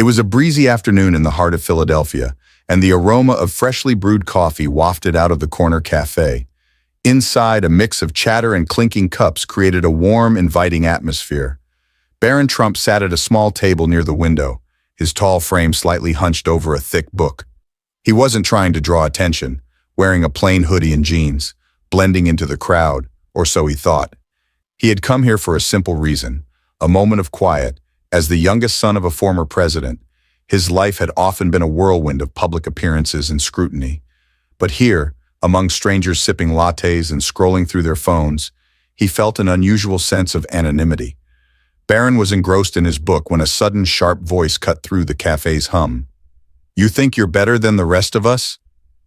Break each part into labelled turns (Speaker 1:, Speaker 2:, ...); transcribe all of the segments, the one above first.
Speaker 1: It was a breezy afternoon in the heart of Philadelphia, and the aroma of freshly brewed coffee wafted out of the corner cafe. Inside, a mix of chatter and clinking cups created a warm, inviting atmosphere. Barron Trump sat at a small table near the window, his tall frame slightly hunched over a thick book. He wasn't trying to draw attention, wearing a plain hoodie and jeans, blending into the crowd, or so he thought. He had come here for a simple reason, a moment of quiet. As the youngest son of a former president, his life had often been a whirlwind of public appearances and scrutiny. But here, among strangers sipping lattes and scrolling through their phones, he felt an unusual sense of anonymity. Barron was engrossed in his book when a sudden sharp voice cut through the cafe's hum. "You think you're better than the rest of us?"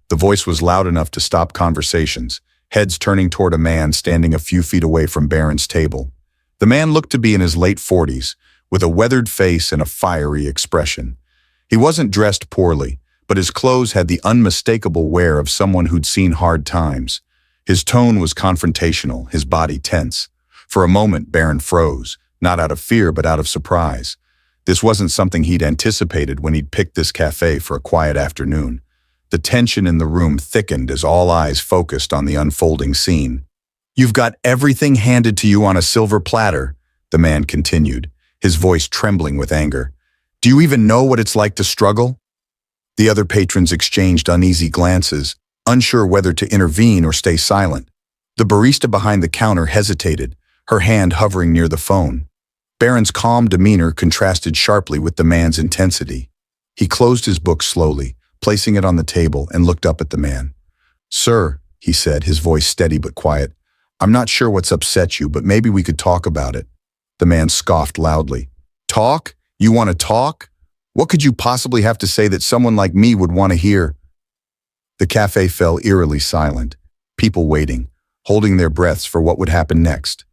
Speaker 1: The voice was loud enough to stop conversations, heads turning toward a man standing a few feet away from Barron's table. The man looked to be in his late 40s, with a weathered face and a fiery expression. He wasn't dressed poorly, but his clothes had the unmistakable wear of someone who'd seen hard times. His tone was confrontational, his body tense. For a moment, Barron froze, not out of fear but out of surprise. This wasn't something he'd anticipated when he'd picked this cafe for a quiet afternoon. The tension in the room thickened as all eyes focused on the unfolding scene. "You've got everything handed to you on a silver platter," the man continued, his voice trembling with anger. "Do you even know what it's like to struggle?" The other patrons exchanged uneasy glances, unsure whether to intervene or stay silent. The barista behind the counter hesitated, her hand hovering near the phone. Barron's calm demeanor contrasted sharply with the man's intensity. He closed his book slowly, placing it on the table, and looked up at the man. "Sir," he said, his voice steady but quiet, "I'm not sure what's upset you, but maybe we could talk about it." The man scoffed loudly. "Talk? You want to talk? What could you possibly have to say that someone like me would want to hear?" The cafe fell eerily silent, people waiting, holding their breaths for what would happen next.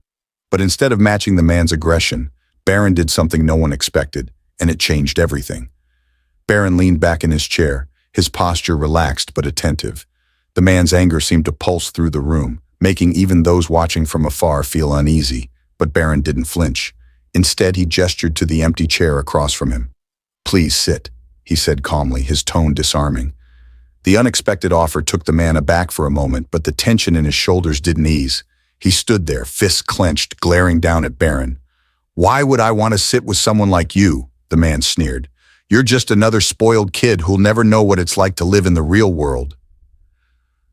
Speaker 1: But instead of matching the man's aggression, Barron did something no one expected, and it changed everything. Barron leaned back in his chair, his posture relaxed but attentive. The man's anger seemed to pulse through the room, making even those watching from afar feel uneasy, but Barron didn't flinch. Instead, he gestured to the empty chair across from him. "Please sit," he said calmly, his tone disarming. The unexpected offer took the man aback for a moment, but the tension in his shoulders didn't ease. He stood there, fists clenched, glaring down at Barron. "Why would I want to sit with someone like you?" the man sneered. "You're just another spoiled kid who'll never know what it's like to live in the real world."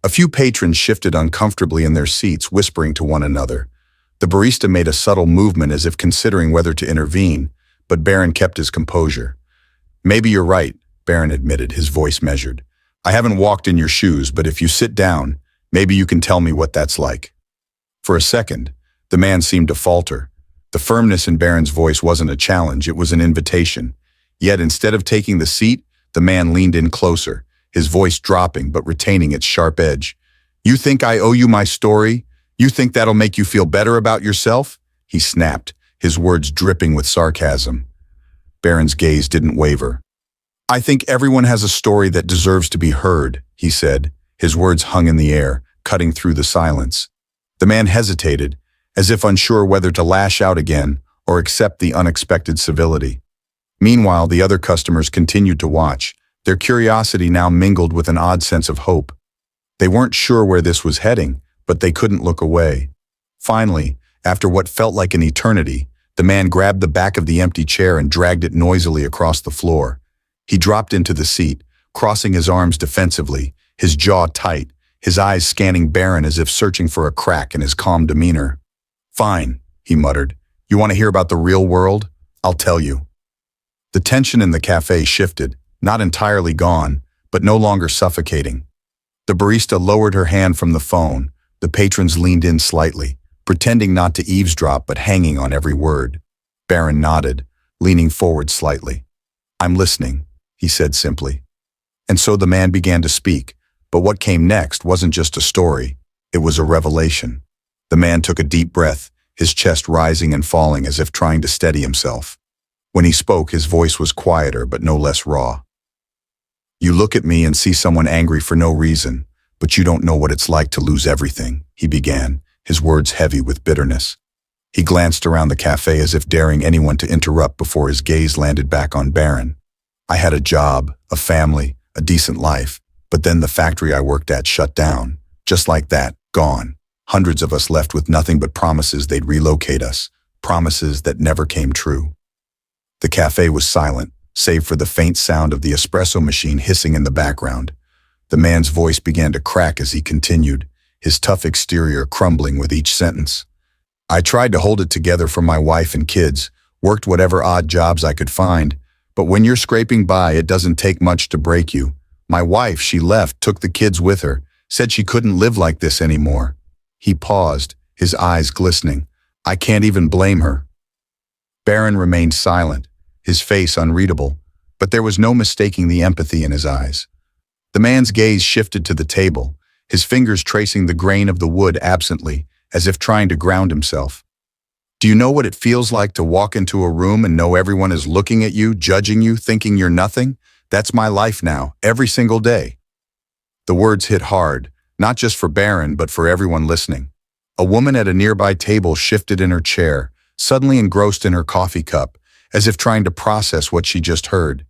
Speaker 1: A few patrons shifted uncomfortably in their seats, whispering to one another. The barista made a subtle movement as if considering whether to intervene, but Barron kept his composure. "Maybe you're right," Barron admitted, his voice measured. "I haven't walked in your shoes, but if you sit down, maybe you can tell me what that's like." For a second, the man seemed to falter. The firmness in Barron's voice wasn't a challenge, it was an invitation. Yet instead of taking the seat, the man leaned in closer, his voice dropping but retaining its sharp edge. "You think I owe you my story? You think that'll make you feel better about yourself?" he snapped, his words dripping with sarcasm. Barron's gaze didn't waver. "I think everyone has a story that deserves to be heard," he said, his words hung in the air, cutting through the silence. The man hesitated, as if unsure whether to lash out again or accept the unexpected civility. Meanwhile, the other customers continued to watch, their curiosity now mingled with an odd sense of hope. They weren't sure where this was heading, but they couldn't look away. Finally, after what felt like an eternity, the man grabbed the back of the empty chair and dragged it noisily across the floor. He dropped into the seat, crossing his arms defensively, his jaw tight, his eyes scanning Barron as if searching for a crack in his calm demeanor. "Fine," he muttered. "You want to hear about the real world? I'll tell you." The tension in the cafe shifted, not entirely gone, but no longer suffocating. The barista lowered her hand from the phone. The patrons leaned in slightly, pretending not to eavesdrop but hanging on every word. Barron nodded, leaning forward slightly. "I'm listening," he said simply. And so the man began to speak, but what came next wasn't just a story, it was a revelation. The man took a deep breath, his chest rising and falling as if trying to steady himself. When he spoke, his voice was quieter but no less raw. "You look at me and see someone angry for no reason, but you don't know what it's like to lose everything," he began, his words heavy with bitterness. He glanced around the cafe as if daring anyone to interrupt before his gaze landed back on Barron. I had a job, a family, a decent life, but then the factory I worked at shut down. Just like that, gone. Hundreds of us left with nothing but promises they'd relocate us, promises that never came true. The cafe was silent, save for the faint sound of the espresso machine hissing in the background. The man's voice began to crack as he continued, his tough exterior crumbling with each sentence. I tried to hold it together for my wife and kids, worked whatever odd jobs I could find, but when you're scraping by, it doesn't take much to break you. My wife, she left, took the kids with her, said she couldn't live like this anymore. He paused, his eyes glistening. I can't even blame her. Barron remained silent, his face unreadable, but there was no mistaking the empathy in his eyes. The man's gaze shifted to the table, his fingers tracing the grain of the wood absently, as if trying to ground himself. Do you know what it feels like to walk into a room and know everyone is looking at you, judging you, thinking you're nothing? That's my life now, every single day. The words hit hard, not just for Barron, but for everyone listening. A woman at a nearby table shifted in her chair, suddenly engrossed in her coffee cup, as if trying to process what she just heard.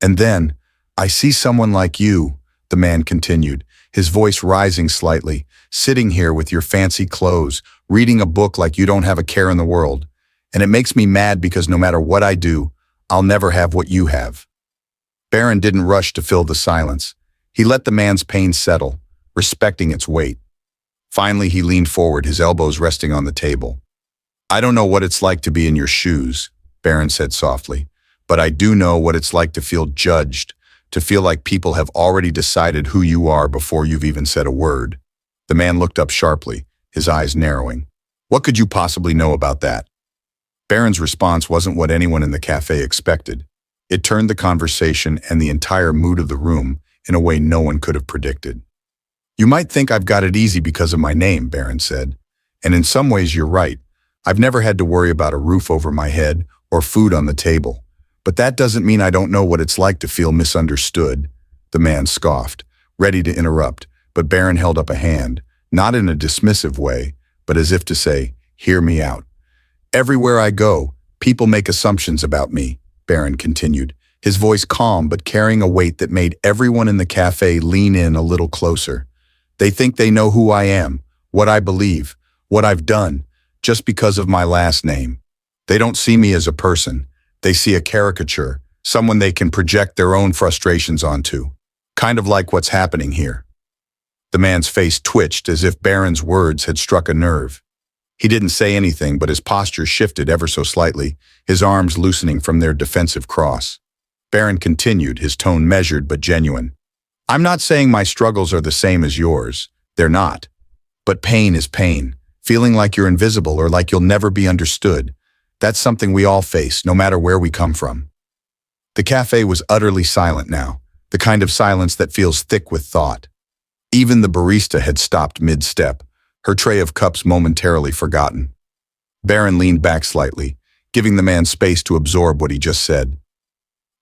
Speaker 1: And then, I see someone like you, the man continued, his voice rising slightly, sitting here with your fancy clothes, reading a book like you don't have a care in the world. And it makes me mad because no matter what I do, I'll never have what you have. Barron didn't rush to fill the silence. He let the man's pain settle, respecting its weight. Finally, he leaned forward, his elbows resting on the table. I don't know what it's like to be in your shoes, Barron said softly, but I do know what it's like to feel judged, to feel like people have already decided who you are before you've even said a word. The man looked up sharply, his eyes narrowing. What could you possibly know about that? Barron's response wasn't what anyone in the cafe expected. It turned the conversation and the entire mood of the room in a way no one could have predicted. You might think I've got it easy because of my name, Barron said. And in some ways you're right. I've never had to worry about a roof over my head or food on the table. But that doesn't mean I don't know what it's like to feel misunderstood. The man scoffed, ready to interrupt, but Barron held up a hand, not in a dismissive way, but as if to say, hear me out. Everywhere I go, people make assumptions about me, Barron continued, his voice calm but carrying a weight that made everyone in the cafe lean in a little closer. They think they know who I am, what I believe, what I've done, just because of my last name. They don't see me as a person. They see a caricature, someone they can project their own frustrations onto. Kind of like what's happening here. The man's face twitched as if Barron's words had struck a nerve. He didn't say anything, but his posture shifted ever so slightly, his arms loosening from their defensive cross. Barron continued, his tone measured but genuine. I'm not saying my struggles are the same as yours. They're not. But pain is pain. Feeling like you're invisible or like you'll never be understood. That's something we all face, no matter where we come from. The cafe was utterly silent now, the kind of silence that feels thick with thought. Even the barista had stopped mid-step, her tray of cups momentarily forgotten. Barron leaned back slightly, giving the man space to absorb what he just said.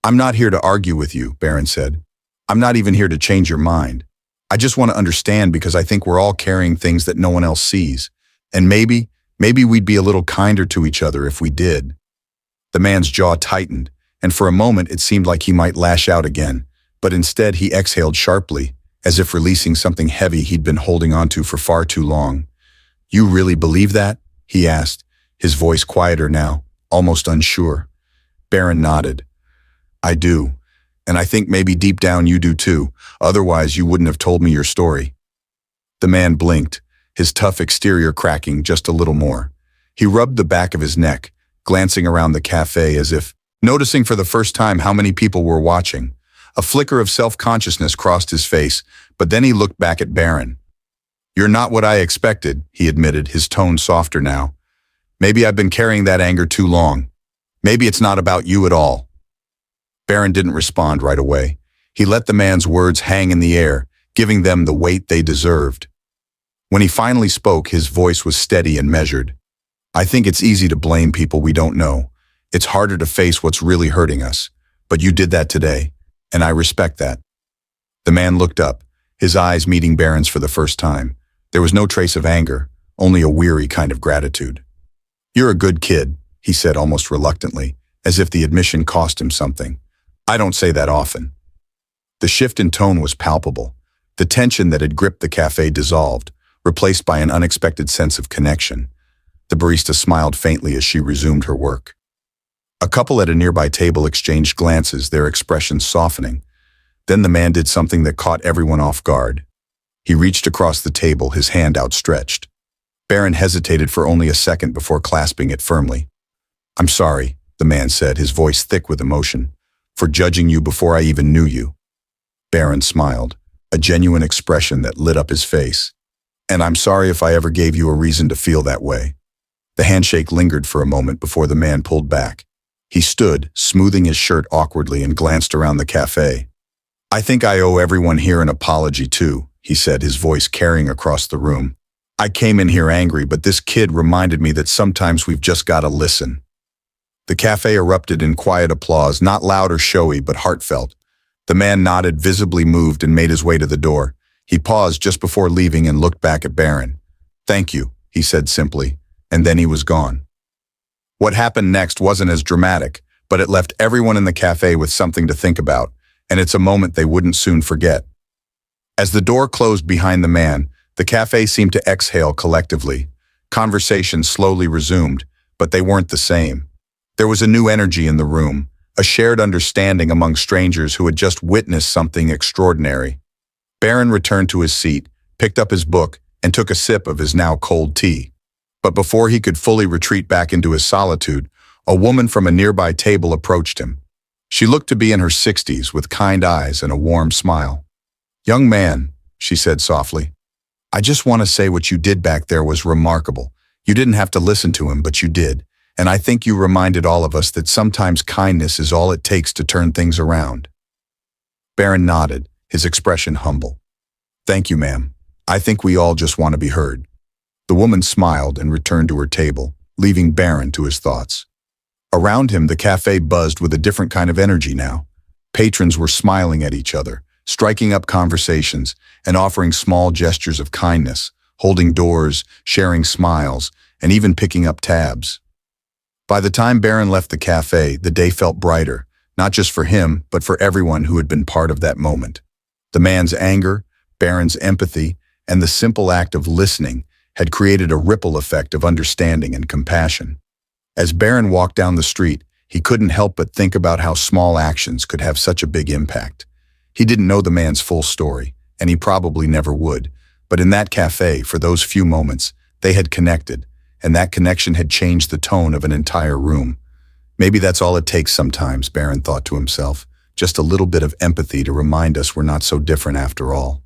Speaker 1: I'm not here to argue with you, Barron said. I'm not even here to change your mind. I just want to understand because I think we're all carrying things that no one else sees. And maybe we'd be a little kinder to each other if we did. The man's jaw tightened, and for a moment it seemed like he might lash out again, but instead he exhaled sharply, as if releasing something heavy he'd been holding onto for far too long. You really believe that? He asked, his voice quieter now, almost unsure. Barron nodded. I do, and I think maybe deep down you do too, otherwise you wouldn't have told me your story. The man blinked, his tough exterior cracking just a little more. He rubbed the back of his neck, glancing around the cafe as if noticing for the first time how many people were watching. A flicker of self-consciousness crossed his face, but then he looked back at Barron. You're not what I expected, he admitted, his tone softer now. Maybe I've been carrying that anger too long. Maybe it's not about you at all. Barron didn't respond right away. He let the man's words hang in the air, giving them the weight they deserved. When he finally spoke, his voice was steady and measured. I think it's easy to blame people we don't know. It's harder to face what's really hurting us. But you did that today, and I respect that. The man looked up, his eyes meeting Barron's for the first time. There was no trace of anger, only a weary kind of gratitude. You're a good kid, he said almost reluctantly, as if the admission cost him something. I don't say that often. The shift in tone was palpable. The tension that had gripped the cafe dissolved, replaced by an unexpected sense of connection. The barista smiled faintly as she resumed her work. A couple at a nearby table exchanged glances, their expressions softening. Then the man did something that caught everyone off guard. He reached across the table, his hand outstretched. Barron hesitated for only a second before clasping it firmly. "I'm sorry," the man said, his voice thick with emotion, "for judging you before I even knew you." Barron smiled, a genuine expression that lit up his face. "And I'm sorry if I ever gave you a reason to feel that way." The handshake lingered for a moment before the man pulled back. He stood, smoothing his shirt awkwardly, and glanced around the cafe. "I think I owe everyone here an apology too," he said, his voice carrying across the room. "I came in here angry, but this kid reminded me that sometimes we've just got to listen." The cafe erupted in quiet applause, not loud or showy, but heartfelt. The man nodded, visibly moved, and made his way to the door. He paused just before leaving and looked back at Barron. "Thank you," he said simply, and then he was gone. What happened next wasn't as dramatic, but it left everyone in the cafe with something to think about, and it's a moment they wouldn't soon forget. As the door closed behind the man, the cafe seemed to exhale collectively. Conversation slowly resumed, but they weren't the same. There was a new energy in the room, a shared understanding among strangers who had just witnessed something extraordinary. Barron returned to his seat, picked up his book, and took a sip of his now cold tea. But before he could fully retreat back into his solitude, a woman from a nearby table approached him. She looked to be in her 60s, with kind eyes and a warm smile. "Young man," she said softly, "I just want to say what you did back there was remarkable. You didn't have to listen to him, but you did. And I think you reminded all of us that sometimes kindness is all it takes to turn things around." Barron nodded, his expression humble. "Thank you, ma'am. I think we all just want to be heard." The woman smiled and returned to her table, leaving Barron to his thoughts. Around him, the cafe buzzed with a different kind of energy now. Patrons were smiling at each other, striking up conversations, and offering small gestures of kindness, holding doors, sharing smiles, and even picking up tabs. By the time Barron left the cafe, the day felt brighter, not just for him, but for everyone who had been part of that moment. The man's anger, Barron's empathy, and the simple act of listening had created a ripple effect of understanding and compassion. As Barron walked down the street, he couldn't help but think about how small actions could have such a big impact. He didn't know the man's full story, and he probably never would, but in that cafe, for those few moments, they had connected, and that connection had changed the tone of an entire room. Maybe that's all it takes sometimes, Barron thought to himself, just a little bit of empathy to remind us we're not so different after all.